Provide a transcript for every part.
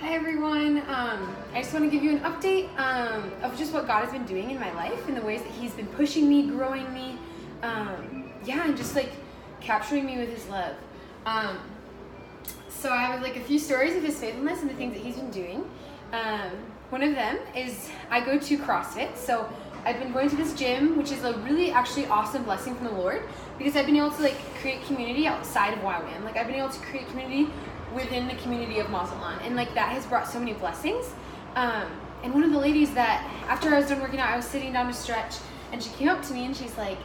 Hi everyone. I just want to give you an update of just what God has been doing in my life and the ways that He's been pushing me, growing me, and just like capturing me with His love. So I have like a few stories of His faithfulness and the things that He's been doing. One of them is I go to CrossFit. So I've been going to this gym, which is a really actually awesome blessing from the Lord, because I've been able to like create community outside of YWAM. Like I've been able to create community within the community of Mazatlan, and like that has brought so many blessings. And one of the ladies that after I was done working out, I was sitting down to stretch, and she came up to me and she's like,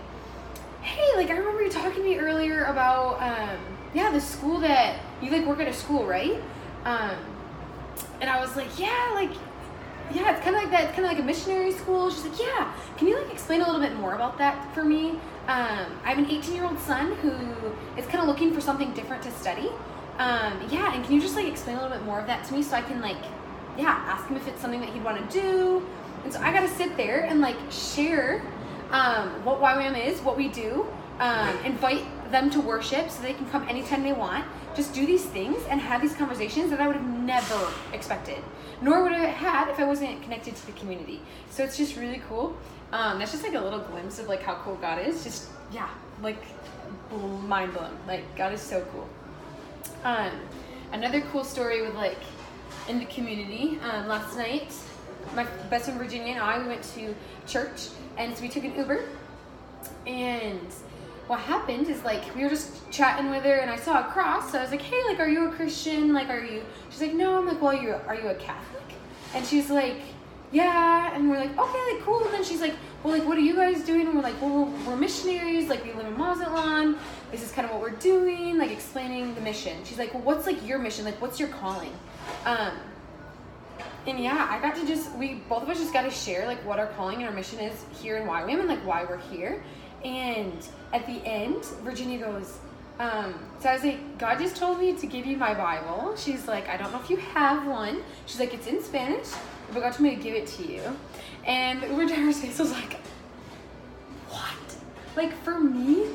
"Hey, like I remember you talking to me earlier about the school that you like work at a school, right?" And I was like, "Yeah, it's kind of like that. It's kind of like a missionary school." She's like, "Yeah, can you like explain a little bit more about that for me? I have an 18-year-old son who is kind of looking for something different to study. And can you just like explain a little bit more of that to me so I can ask him if it's something that he'd want to do?" And so I got to sit there and like share what YWAM is, what we do, invite them to worship so they can come anytime they want, just do these things and have these conversations that I would have never expected, nor would I have had if I wasn't connected to the community. So it's just really cool. That's just like a little glimpse of like how cool God is. Just mind blowing. Like God is so cool. Another cool story with like in the community, last night my best friend Virginia and I, we went to church, and so we took an Uber, and what happened is like we were just chatting with her, and I saw a cross, so I was like, "Hey, like are you a Christian? Like are you?" She's like, "No." I'm like, "Well, are you a Catholic?" And she's like, "Yeah." And we're like, "Okay, like cool." And then she's like, "Well, like what are you guys doing?" And we're like, "Well, we're missionaries, like we live in Mazatlan. This is kind of what we're doing," like explaining the mission. She's like, "Well, what's like your mission? Like what's your calling?" I got to we both of us just got to share like what our calling and our mission is here in YWAM and like why we're here. And at the end, Virginia goes, so I was like, "God just told me to give you my Bible." She's like, "I don't know if you have one." She's like, "It's in Spanish, but God told me to give it to you." And the Uber driver's face was like, "What?" Like for me,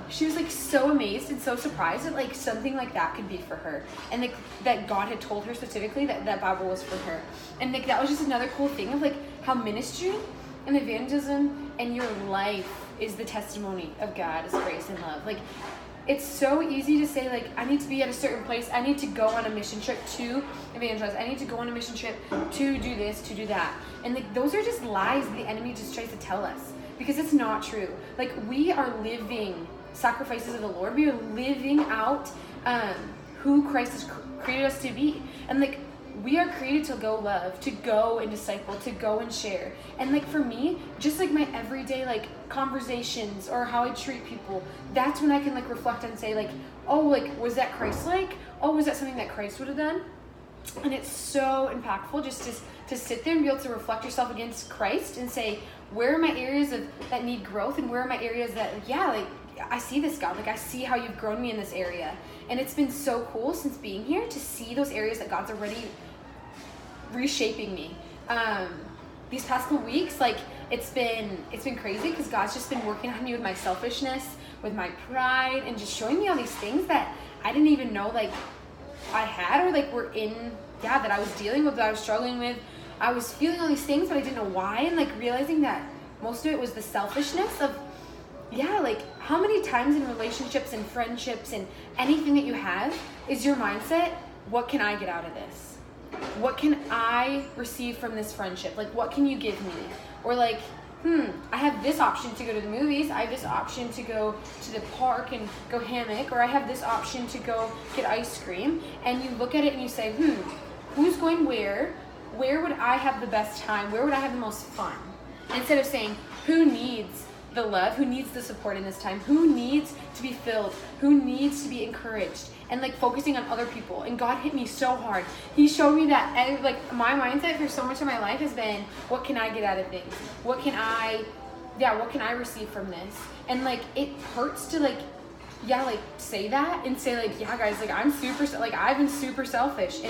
she was like so amazed and so surprised that like something like that could be for her, and like that God had told her specifically that that Bible was for her. And like that was just another cool thing of like how ministry and evangelism and your life is the testimony of God's grace and love. Like it's so easy to say like I need to be at a certain place, I need to go on a mission trip to evangelize, I need to go on a mission trip to do this, to do that. And like those are just lies that the enemy just tries to tell us, because it's not true. Like we are living sacrifices of the Lord. We are living out who Christ has created us to be. And like we are created to go love, to go and disciple, to go and share. And like for me, just like my everyday like conversations or how I treat people, that's when I can like reflect and say like, "Oh, like was that Christ-like? Oh, was that something that Christ would have done?" And it's so impactful just to sit there and be able to reflect yourself against Christ and say, where are my areas that need growth, and where are my areas that I see this, God, like I see how you've grown me in this area. And it's been so cool since being here to see those areas that God's already reshaping me. These past couple weeks, like it's been crazy, because God's just been working on me with my selfishness, with my pride, and just showing me all these things that I didn't even know like I had, or like were in, that I was dealing with, that I was struggling with. I was feeling all these things, but I didn't know why, and like realizing that most of it was the selfishness of, like how many times in relationships and friendships and anything that you have is your mindset, what can I get out of this? What can I receive from this friendship? Like what can you give me? Or like, I have this option to go to the movies, I have this option to go to the park and go hammock, or I have this option to go get ice cream. And you look at it and you say, who's going where? Where would I have the best time? Where would I have the most fun? Instead of saying, who needs the love? Who needs the support in this time? Who needs to be filled? Who needs to be encouraged? And like focusing on other people. And God hit me so hard. He showed me that, and like my mindset for so much of my life has been, what can I get out of things? What can I receive from this? And like it hurts to say that and say like, yeah guys, like I've been super selfish,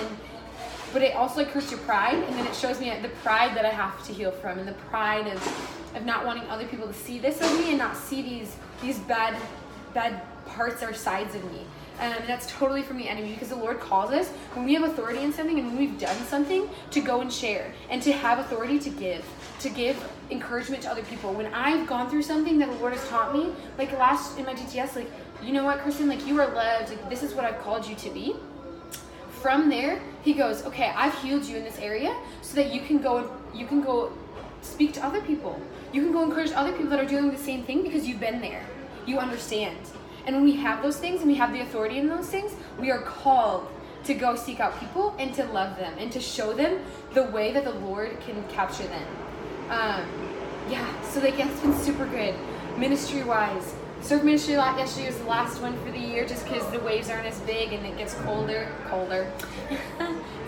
but it also like hurts your pride, and then it shows me the pride that I have to heal from, and the pride of not wanting other people to see this of me and not see these bad parts or sides of me. And that's totally from the enemy, because the Lord calls us when we have authority in something and when we've done something to go and share and to have authority to give encouragement to other people. When I've gone through something that the Lord has taught me, like last in my GTS, like, you know what, Kristen, like, you are loved, like, this is what I've called you to be. From there, he goes, okay, I've healed you in this area so that you can go speak to other people. You can go encourage other people that are doing the same thing because you've been there. You understand. And when we have those things and we have the authority in those things, we are called to go seek out people and to love them and to show them the way that the Lord can capture them. So like, yeah, it's been super good. Ministry-wise, surf ministry yesterday was the last one for the year just because the waves aren't as big and it gets colder.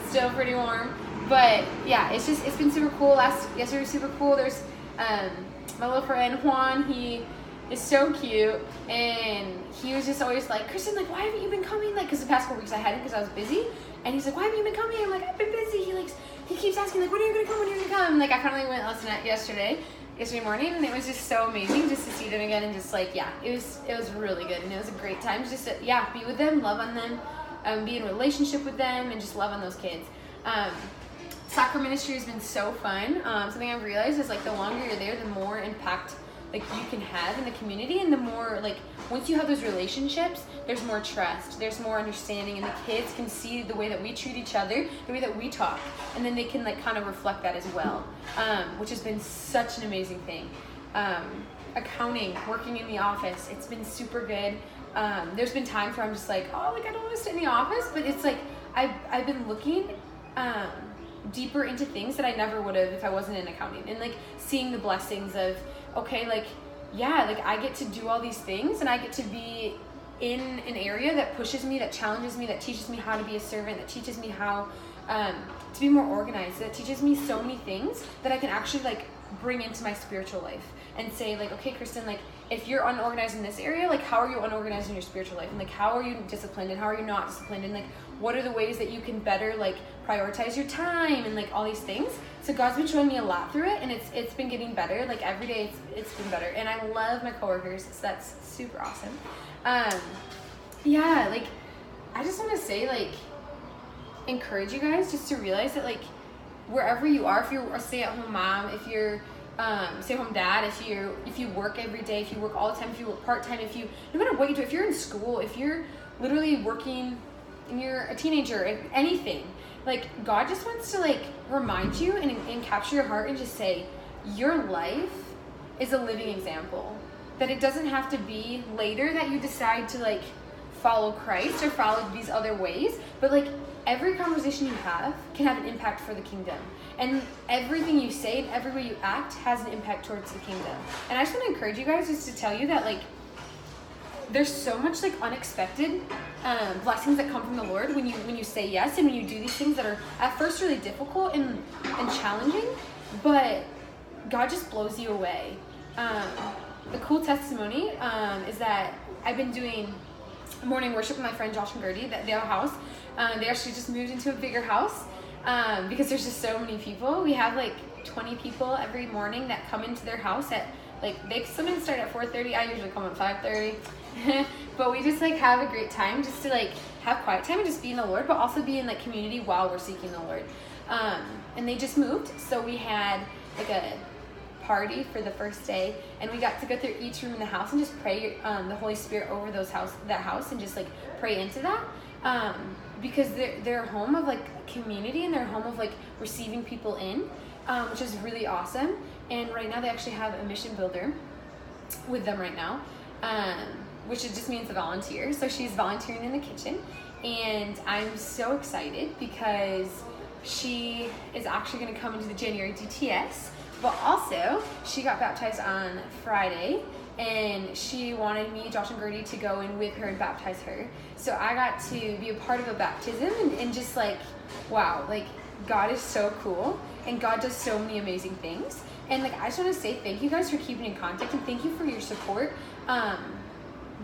Still pretty warm. But yeah, it's been super cool. Yesterday was super cool. There's my little friend Juan, he is so cute, and he was just always like, Kristen, like, why haven't you been coming? Like, because the past couple weeks I hadn't because I was busy, and he's like, why haven't you been coming? I'm like, I've been busy. He keeps asking, like, when are you gonna come? When are you gonna come? Like, I finally went yesterday morning, and it was just so amazing just to see them again, and just like, yeah, it was really good, and it was a great time just to be with them, love on them, be in a relationship with them, and just love on those kids. Soccer ministry has been so fun. Something I've realized is, like, the longer you're there, the more impact, like, you can have in the community, and the more, like, once you have those relationships, there's more trust, there's more understanding, and the kids can see the way that we treat each other, the way that we talk, and then they can, like, kind of reflect that as well, which has been such an amazing thing. Accounting, working in the office, it's been super good. There's been times where I'm just like, oh, like, I don't want to sit in the office, but it's like I've been looking deeper into things that I never would have if I wasn't in accounting, and like seeing the blessings of, okay, like, yeah, like, I get to do all these things, and I get to be in an area that pushes me, that challenges me, that teaches me how to be a servant, that teaches me how to be more organized, that teaches me so many things that I can actually, like, bring into my spiritual life and say, like, okay, Kristen, like, if you're unorganized in this area, like, how are you unorganized in your spiritual life? And, like, how are you disciplined, and how are you not disciplined? And, like, what are the ways that you can better, like, prioritize your time, and, like, all these things. So God's been showing me a lot through it, and it's been getting better. Like, every day it's been better. And I love my coworkers, so that's super awesome. Like, I just want to say, like, encourage you guys just to realize that, like, wherever you are, if you're a stay-at-home mom, if you're stay-at-home dad, if you work every day, if you work all the time, if you work part-time, no matter what you do, if you're in school, if you're literally working and you're a teenager, if anything, like, God just wants to, like, remind you and capture your heart and just say, your life is a living example. That it doesn't have to be later that you decide to, like, follow Christ or follow these other ways, but, like, every conversation you have can have an impact for the kingdom. And everything you say and every way you act has an impact towards the kingdom. And I just want to encourage you guys just to tell you that, like, there's so much, like, unexpected blessings that come from the Lord when you say yes, and when you do these things that are at first really difficult and challenging, but God just blows you away. The cool testimony is that I've been doing morning worship with my friend Josh and Gertie. They have a house. They actually just moved into a bigger house because there's just so many people. We have, like, 20 people every morning that come into their house at, like, they sometimes start at 4:30. I usually come at 5:30. But we just, like, have a great time just to, like, have quiet time and just be in the Lord, but also be in, like, community while we're seeking the Lord. And they just moved, so we had, like, a party for the first day, and we got to go through each room in the house and just pray the Holy Spirit over that house and just, like, pray into that. Because they're a home of, like, community, and they're a home of, like, receiving people in, which is really awesome. And right now they actually have a mission builder with them right now, which it just means a volunteer. So she's volunteering in the kitchen, and I'm so excited because she is actually going to come into the January DTS, but also she got baptized on Friday, and she wanted me, Josh and Gertie, to go in with her and baptize her. So I got to be a part of a baptism, and just, like, wow, like, God is so cool, and God does so many amazing things. And, like, I just want to say thank you guys for keeping in contact, and thank you for your support,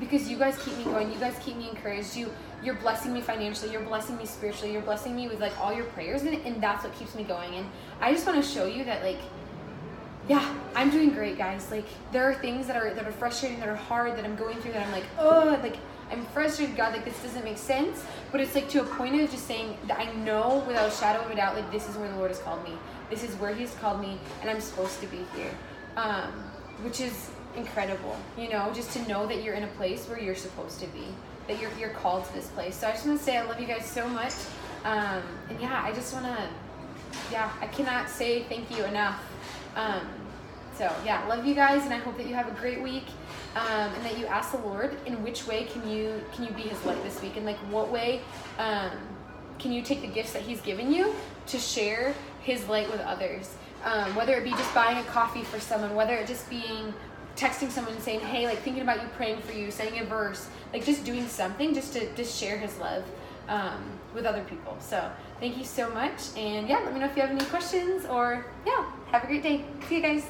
because you guys keep me going, you guys keep me encouraged, you're blessing me financially, you're blessing me spiritually, you're blessing me with, like, all your prayers, and that's what keeps me going. And I just want to show you that, like, yeah, I'm doing great, guys. Like, there are things that are frustrating, that are hard, that I'm going through, that I'm like, oh, like, I'm frustrated, God, like this doesn't make sense. But it's like to a point of just saying that I know without a shadow of a doubt, like this is where the Lord has called me. This is where He's called me, and I'm supposed to be here. Which is incredible, you know, just to know that you're in a place where you're supposed to be, that you're called to this place. So I just want to say I love you guys so much. And yeah, I just want to, I cannot say thank you enough. So yeah, love you guys, and I hope that you have a great week, and that you ask the Lord in which way can you be His light this week, and like what way can you take the gifts that He's given you to share His light with others, whether it be just buying a coffee for someone, whether it just being texting someone and saying, hey, like thinking about you, praying for you, saying a verse, like just doing something just to just share His love with other people. So thank you so much, and yeah, let me know if you have any questions, or yeah, have a great day. See you guys.